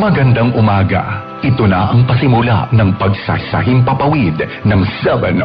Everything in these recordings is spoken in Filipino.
Magandang umaga. Ito na ang pasimula ng pagsasahing papawid ng 702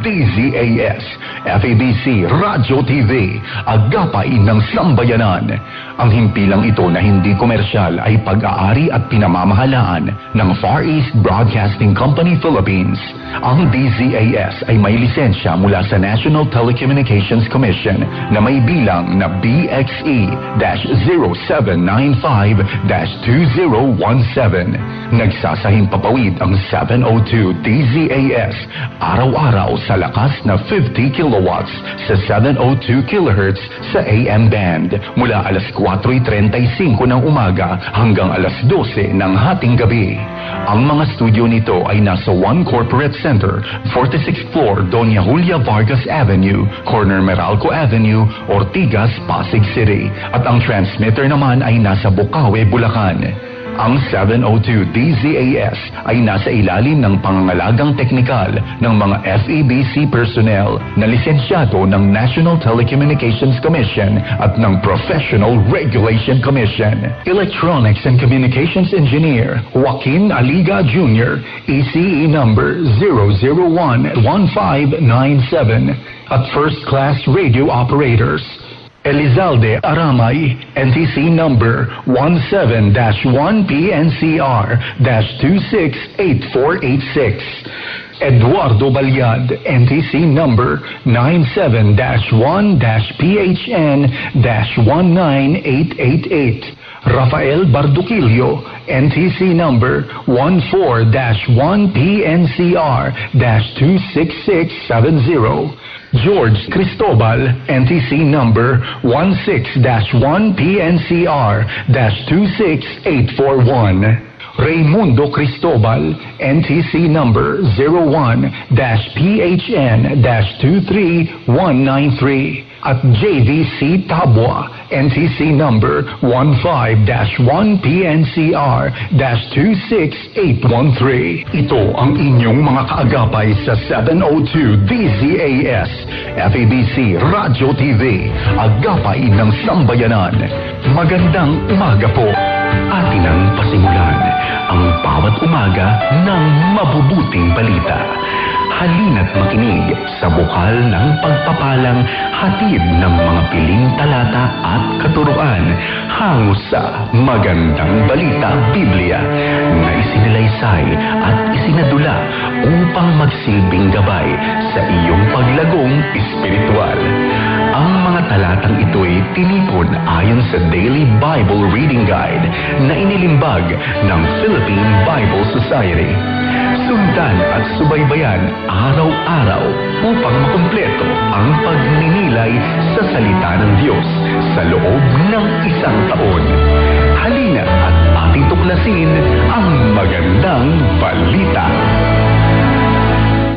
DZAS, FEBC Radio TV, Agapay ng Sambayanan. Ang himpilang ito na hindi komersyal ay pag-aari at pinamamahalaan ng Far East Broadcasting Company Philippines. Ang DZAS ay may lisensya mula sa National Telecommunications Commission na may bilang na BXE-0795-2017. Nagsasahing papawid ang 702 DZAS araw-araw sa lakas na 50 kilowatts sa 702 kHz sa AM band mula alas 4:35 ng umaga hanggang alas 12 ng hating gabi. Ang mga studio nito ay nasa One Corporate Center, 46th floor, Doña Julia Vargas Avenue, corner Meralco Avenue, Ortigas, Pasig City. At ang transmitter naman ay nasa Bukawe, Bulacan. Ang 702 DZAS ay nasa ilalim ng pangangalagang teknikal ng mga FEBC personnel na lisensyado ng National Telecommunications Commission at ng Professional Regulation Commission. Electronics and Communications Engineer Joaquin Aliga Jr., ECE number 0011597. At First Class Radio Operators Elizalde Aramay, NTC number 17-1PNCR-268486. Eduardo Balyad, NTC number 97-1-PHN-19888. Rafael Barduquillo, NTC number 14-1-PNCR-26670. George Cristobal, NTC number 16-1-PNCR-26841. Raimundo Cristobal, NTC number 01-PHN-23193. At JVC Tabwa, NTC number 15-1-PNCR-26813. Ito ang inyong mga kaagapay sa 702 DZAS, FEBC Radio TV, Agapay ng Sambayanan. Magandang umaga po. Atin ang pasimulan ang bawat umaga ng mabubuting balita. Halina't makinig sa bukal ng pagpapalang hatid ng mga piling talata at katuruan hango sa Magandang Balita Biblia na isinalaysay at isinadula upang magsilbing gabay sa iyong paglagong espiritual. Ang mga talatang ito'y tinipon ayon sa Daily Bible Reading Guide na inilimbag ng Philippine Bible Society. Sundan at subaybayan araw-araw upang makumpleto ang pagninilay sa salita ng Diyos sa loob ng isang taon.